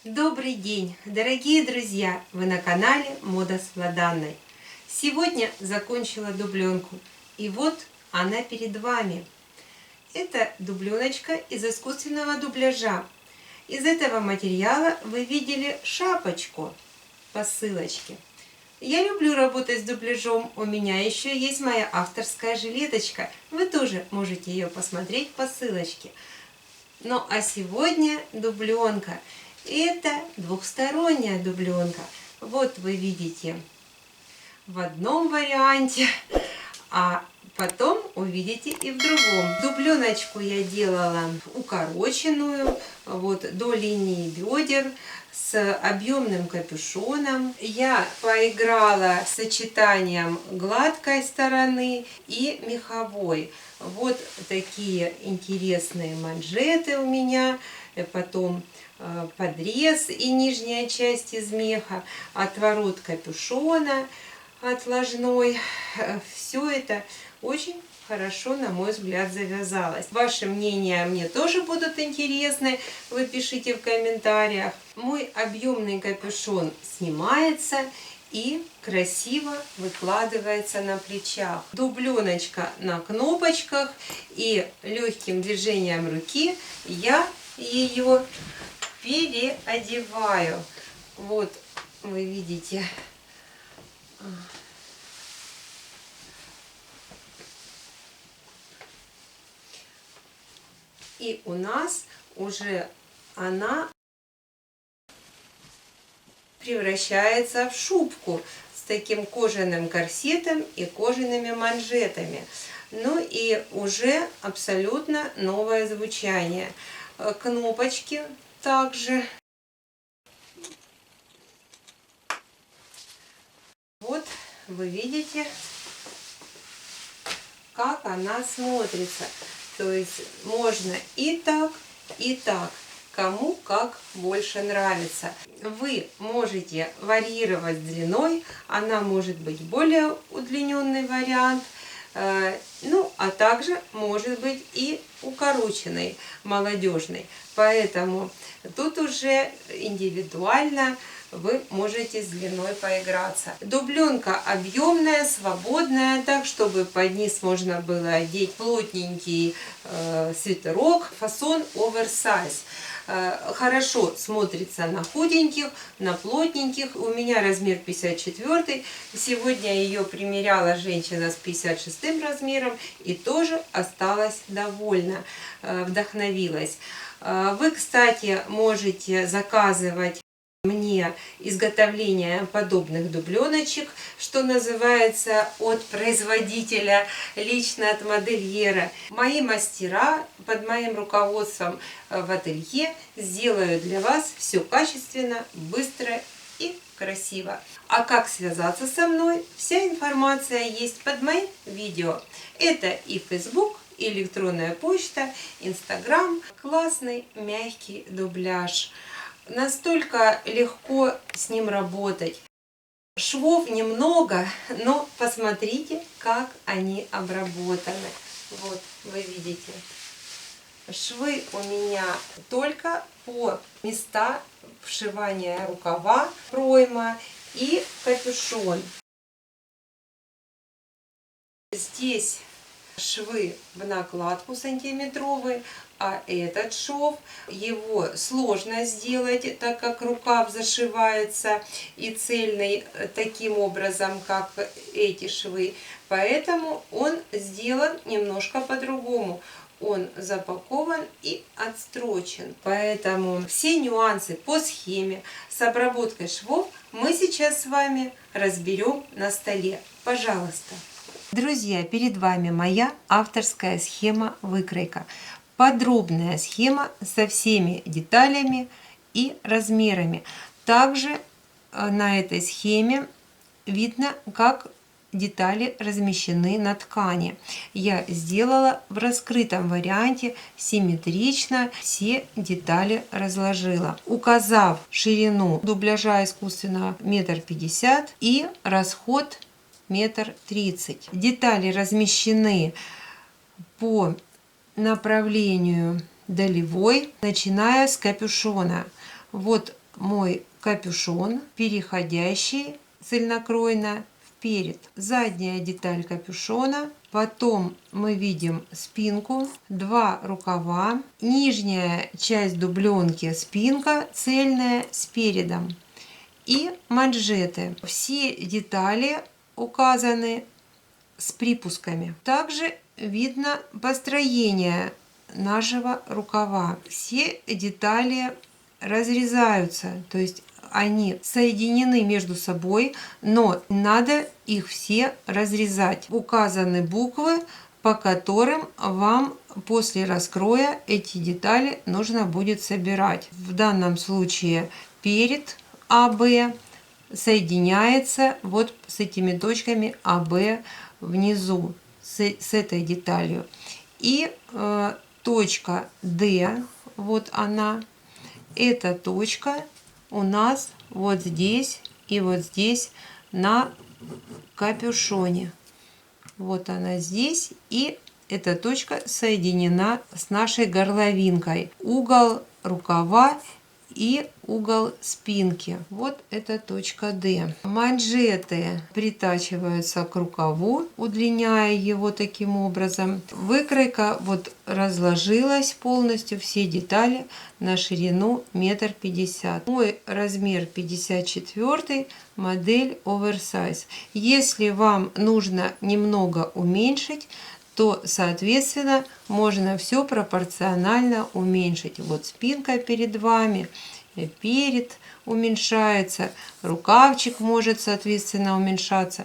Добрый день, дорогие друзья! Вы на канале Мода с Владанной. Сегодня закончила дубленку, и вот она перед вами. Это дубленочка из искусственного дубляжа. Из этого материала вы видели шапочку по ссылочке. Я люблю работать с дубляжом, у меня еще есть моя авторская жилеточка. Вы тоже можете ее посмотреть по ссылочке. Ну а сегодня дубленка. Это двухсторонняя дубленка. Вот вы видите в одном варианте, а потом увидите и в другом. Дубленочку я делала укороченную, вот до линии бедер, с объемным капюшоном. Я поиграла с сочетанием гладкой стороны и меховой. Вот такие интересные манжеты у меня, потом подрез и нижняя часть из меха, отворот капюшона отложной. Все это очень хорошо, на мой взгляд, завязалось. Ваши мнения мне тоже будут интересны, вы пишите в комментариях. Мой объемный капюшон снимается и красиво выкладывается на плечах. Дубленочка на кнопочках, и легким движением руки я ее переодеваю. Вот вы видите. И у нас уже она превращается в шубку с таким кожаным корсетом и кожаными манжетами. Ну и уже абсолютно новое звучание. Кнопочки также. Вот вы видите, как она смотрится. То есть можно и так, кому как больше нравится. Вы можете варьировать длиной, она может быть более удлиненный вариант, ну а также может быть и укороченный, молодежный. Поэтому тут уже индивидуально вы можете с длиной поиграться. Дубленка объемная, свободная, так чтобы под низ можно было одеть плотненький свитерок, фасон оверсайз. Хорошо смотрится на худеньких, на плотненьких. У меня размер 54. Сегодня ее примеряла женщина с 56 размером и тоже осталась довольна, вдохновилась. Вы, кстати, можете заказывать мне изготовление подобных дубленочек, что называется, от производителя, лично от модельера. Мои мастера под моим руководством в ателье сделают для вас все качественно, быстро и красиво. А как связаться со мной? Вся информация есть под моим видео. Это и Facebook, и электронная почта, Instagram. Классный мягкий дубляж. Настолько легко с ним работать. Швов немного, но посмотрите, как они обработаны. Вот, вы видите. Швы у меня только по места вшивания рукава, пройма и капюшон. Здесь швы в накладку сантиметровые, а этот шов, его сложно сделать, так как рукав зашивается и цельный таким образом, как эти швы. Поэтому он сделан немножко по-другому. Он запакован и отстрочен. Поэтому все нюансы по схеме с обработкой швов мы сейчас с вами разберем на столе. Пожалуйста. Друзья, перед вами моя авторская схема-выкройка. Подробная схема со всеми деталями и размерами. Также на этой схеме видно, как детали размещены на ткани. Я сделала в раскрытом варианте, симметрично все детали разложила, указав ширину дубляжа искусственного 1,50 м и расход 1,30 м. Детали размещены по направлению долевой, начиная с капюшона. Вот мой капюшон, переходящий цельнокроенно вперед. Задняя деталь капюшона. Потом мы видим спинку, два рукава, нижняя часть дубленки, спинка цельная с передом и манжеты. Все детали указаны с припусками. Также видно построение нашего рукава. Все детали разрезаются, то есть они соединены между собой, но надо их все разрезать. Указаны буквы, по которым вам после раскроя эти детали нужно будет собирать. В данном случае перед АБ соединяется вот с этими точками АБ внизу, с этой деталью. И точка D, вот она, эта точка у нас вот здесь и вот здесь на капюшоне. Вот она здесь, и эта точка соединена с нашей горловинкой. Угол рукава и угол спинки. Вот это точка D. Манжеты притачиваются к рукаву, удлиняя его таким образом. Выкройка вот разложилась полностью, все детали на ширину 1,50 м. Мой размер 54, модель оверсайз. Если вам нужно немного уменьшить, то, соответственно, можно все пропорционально уменьшить. Вот спинка перед вами, перед уменьшается, рукавчик может, соответственно, уменьшаться.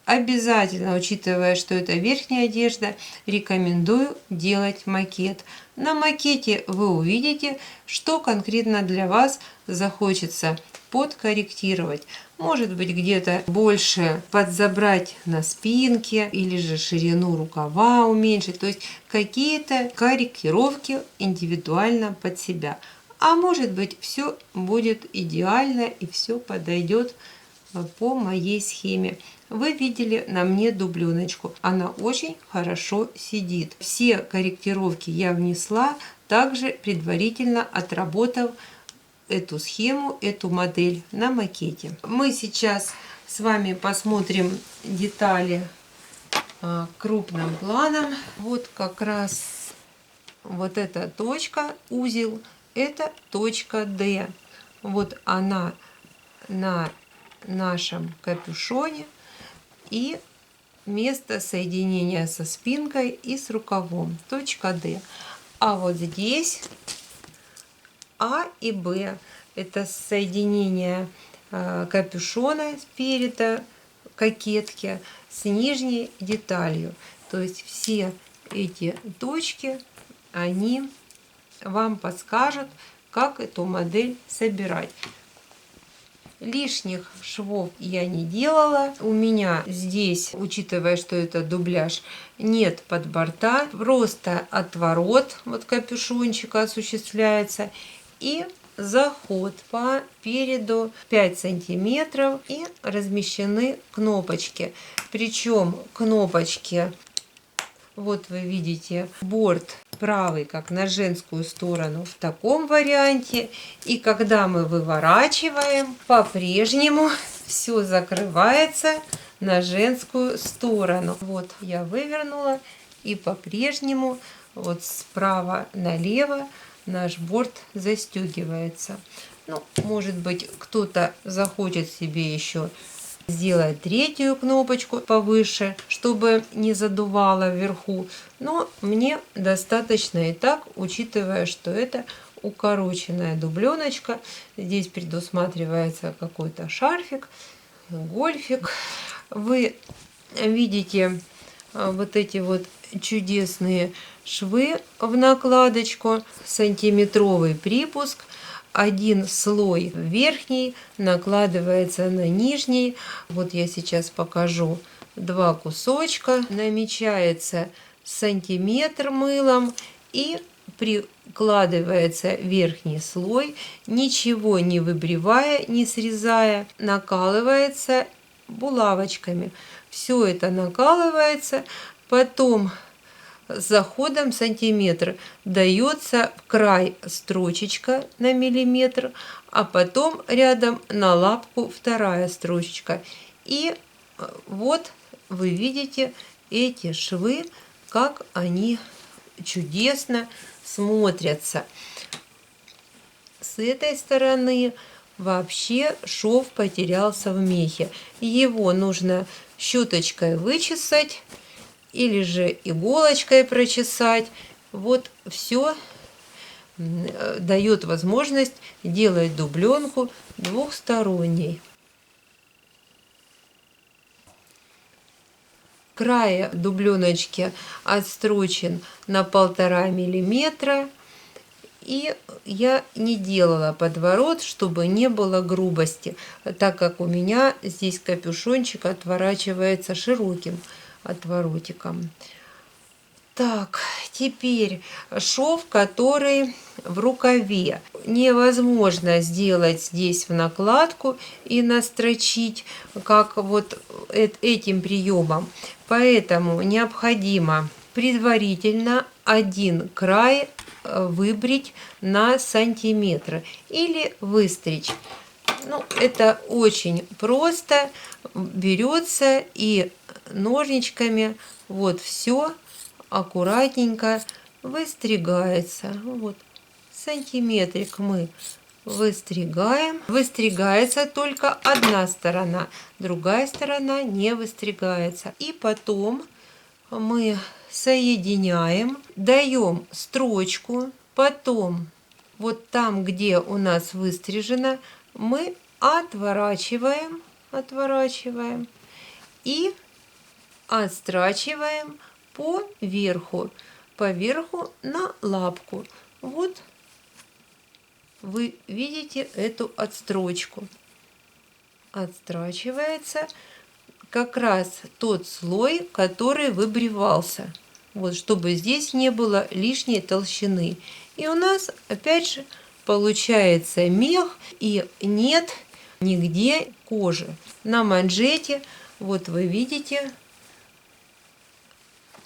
Обязательно, учитывая, что это верхняя одежда, рекомендую делать макет. На макете вы увидите, что конкретно для вас захочется подкорректировать. Может быть, где-то больше подзабрать на спинке или же ширину рукава уменьшить. То есть какие-то корректировки индивидуально под себя. А может быть, все будет идеально и все подойдет по моей схеме. Вы видели на мне дубленочку. Она очень хорошо сидит. Все корректировки я внесла, также предварительно отработав эту схему, эту модель на макете. Мы сейчас с вами посмотрим детали крупным планом. Вот как раз вот эта точка, узел, это точка D. Вот она на нашем капюшоне и место соединения со спинкой и с рукавом. Точка D. А вот здесь А и Б. Это соединение капюшона спереди, кокетки, с нижней деталью. То есть все эти точки, они вам подскажут, как эту модель собирать. Лишних швов я не делала. У меня здесь, учитывая, что это дубляж, нет подборта. Просто отворот вот капюшончика осуществляется. И заход по переду 5 сантиметров. И размещены кнопочки. Причем кнопочки, вот вы видите, борт правый, как на женскую сторону, в таком варианте. И когда мы выворачиваем, по-прежнему все закрывается на женскую сторону. Вот я вывернула, и по-прежнему вот справа налево наш борт застегивается. Ну, может быть, кто-то захочет себе еще сделать третью кнопочку повыше, чтобы не задувало вверху. Но мне достаточно и так, учитывая, что это укороченная дубленочка. Здесь предусматривается какой-то шарфик, гольфик. Вы видите вот эти вот чудесные швы в накладочку, сантиметровый припуск. Один слой верхний накладывается на нижний. Вот я сейчас покажу два кусочка. Намечается сантиметр мылом и прикладывается верхний слой, ничего не выбривая, не срезая, накалывается булавочками. Все это накалывается, потом с заходом сантиметр дается в край строчечка на миллиметр, а потом рядом на лапку вторая строчечка. И вот вы видите эти швы, как они чудесно смотрятся. С этой стороны вообще шов потерялся в мехе. Его нужно щеточкой вычесать или же иголочкой прочесать. Вот все дает возможность делать дубленку двухсторонней. Край дубленочки отстрочен на 1,5 миллиметра. И я не делала подворот, чтобы не было грубости, так как у меня здесь капюшончик отворачивается широким отворотиком. Так, теперь шов, который в рукаве. Невозможно сделать здесь в накладку и настрочить, как вот этим приемом. Поэтому необходимо предварительно один край выбрить на сантиметр или выстричь. Ну, это очень просто. Берется и ножничками вот все аккуратненько выстригается. Вот сантиметрик мы выстригаем. Выстригается только одна сторона, другая сторона не выстригается. И потом мы соединяем, даем строчку, потом вот там, где у нас выстрижено, мы отворачиваем и отстрачиваем по верху на лапку. Вот вы видите эту отстрочку. Отстрачивается как раз тот слой, который выбривался. Вот, чтобы здесь не было лишней толщины. И у нас опять же получается мех, и нет нигде кожи. На манжете, вот вы видите,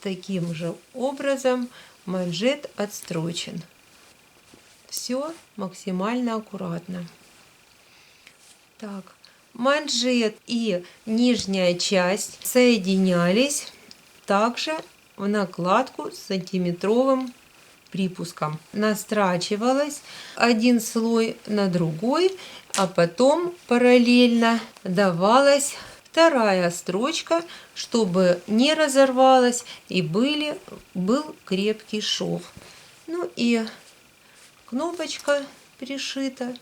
таким же образом манжет отстрочен. Все максимально аккуратно. Так, манжет и нижняя часть соединялись также в накладку с сантиметровым припуском. Настрачивалась один слой на другой, а потом параллельно давалась вторая строчка, чтобы не разорвалась и был крепкий шов. Ну и кнопочка пришита.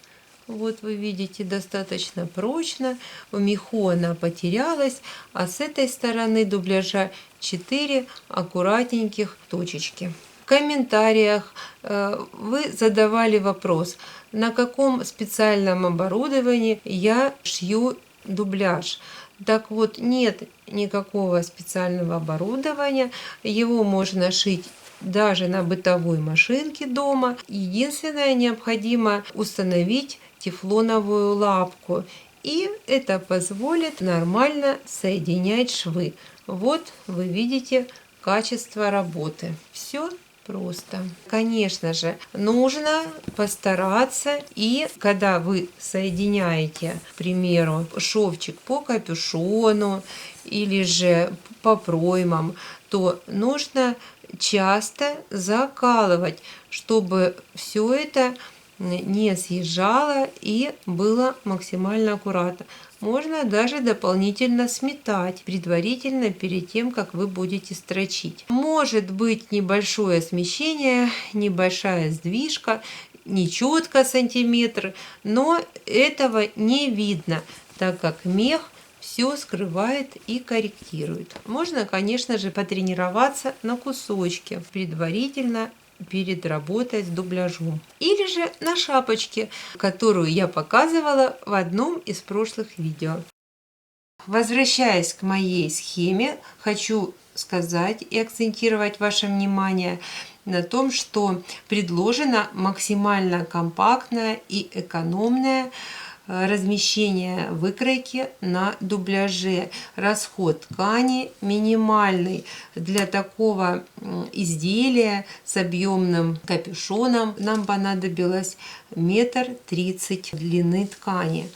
Вот вы видите, достаточно прочно. В меху она потерялась, а с этой стороны дубляжа 4 аккуратненьких точечки. В комментариях вы задавали вопрос, на каком специальном оборудовании я шью дубляж. Так вот, нет никакого специального оборудования. Его можно шить даже на бытовой машинке дома. Единственное, необходимо установить тефлоновую лапку. И это позволит нормально соединять швы. Вот вы видите качество работы. Все просто. Конечно же, нужно постараться, и когда вы соединяете, к примеру, шовчик по капюшону или же по проймам, то нужно часто закалывать, чтобы все это не съезжало и было максимально аккуратно. Можно даже дополнительно сметать предварительно перед тем, как вы будете строчить. Может быть небольшое смещение, небольшая сдвижка, нечетко сантиметр, но этого не видно, так как мех все скрывает и корректирует. Можно, конечно же, потренироваться на кусочке предварительно перед работой с дубляжом. Или же на шапочке, которую я показывала в одном из прошлых видео. Возвращаясь к моей схеме, хочу сказать и акцентировать ваше внимание на том, что предложена максимально компактная и экономная размещение выкройки на дубляже. Расход ткани минимальный. Для такого изделия с объемным капюшоном нам понадобилось 1,30 м длины ткани.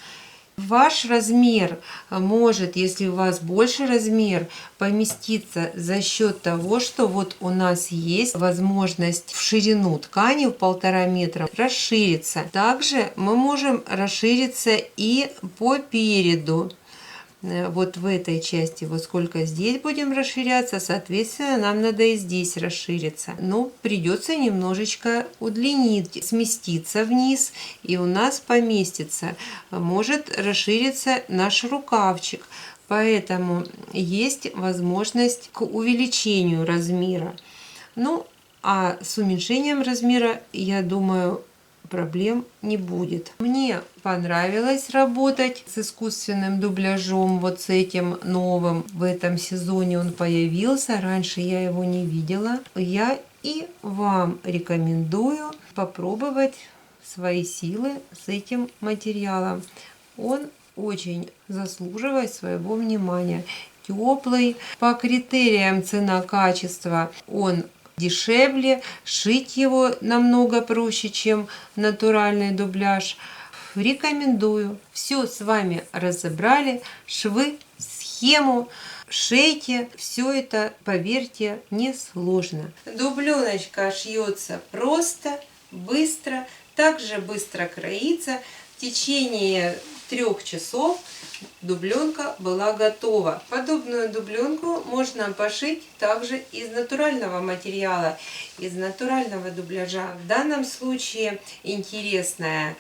Ваш размер может, если у вас больше размер, поместиться за счет того, что вот у нас есть возможность в ширину ткани в 1,5 метра расшириться. Также мы можем расшириться и по переду. Вот в этой части, вот сколько здесь будем расширяться, соответственно, нам надо и здесь расшириться. Но придется немножечко удлинить, сместиться вниз, и у нас поместится. Может расшириться наш рукавчик, поэтому есть возможность к увеличению размера. Ну, а с уменьшением размера, я думаю, проблем не будет. Мне понравилось работать с искусственным дубляжом, вот с этим новым. В этом сезоне он появился, раньше я его не видела. Я и вам рекомендую попробовать свои силы с этим материалом. Он очень заслуживает своего внимания. Теплый, по критериям цена-качество он дешевле, шить его намного проще, чем натуральный дубляж. Рекомендую. Все с вами разобрали, швы, схему, шейте. Все это, поверьте, несложно. Дубленочка шьется просто, быстро, также быстро кроится. В течение 3 часов дубленка была готова. Подобную дубленку можно пошить также из натурального материала, из натурального дубляжа. В данном случае интересная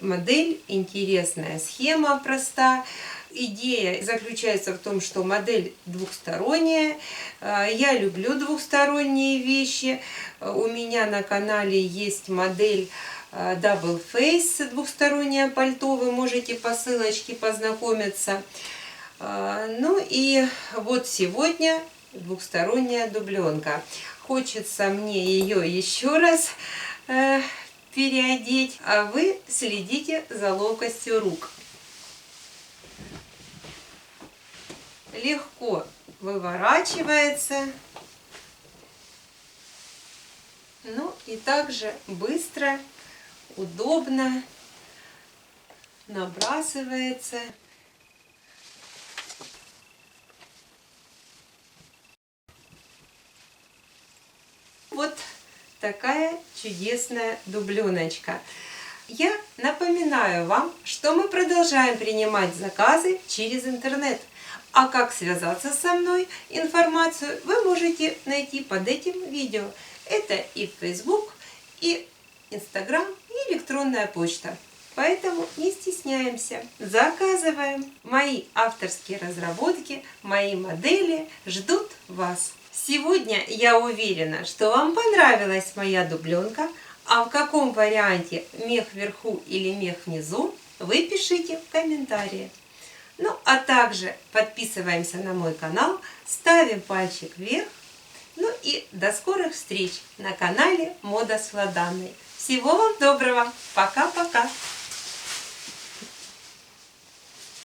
модель, интересная схема проста. Идея заключается в том, что модель двухсторонняя. Я люблю двухсторонние вещи. У меня на канале есть модель Double Face, двухстороннее пальто, вы можете по ссылочке познакомиться. Ну и вот сегодня двухсторонняя дубленка. Хочется мне ее еще раз переодеть, а вы следите за ловкостью рук. Легко выворачивается. Ну и также быстро, удобно набрасывается. Вот такая чудесная дубленочка. Я напоминаю вам, что мы продолжаем принимать заказы через интернет. А как связаться со мной, информацию вы можете найти под этим видео. Это и Facebook, и Instagram, и электронная почта. Поэтому не стесняемся, заказываем. Мои авторские разработки, мои модели ждут вас. Сегодня я уверена, что вам понравилась моя дубленка, а в каком варианте мех вверху или мех внизу вы пишите в комментарии. Ну а также подписываемся на мой канал, ставим пальчик вверх. Ну и до скорых встреч на канале Мода с Владанной. Всего вам доброго. Пока-пока.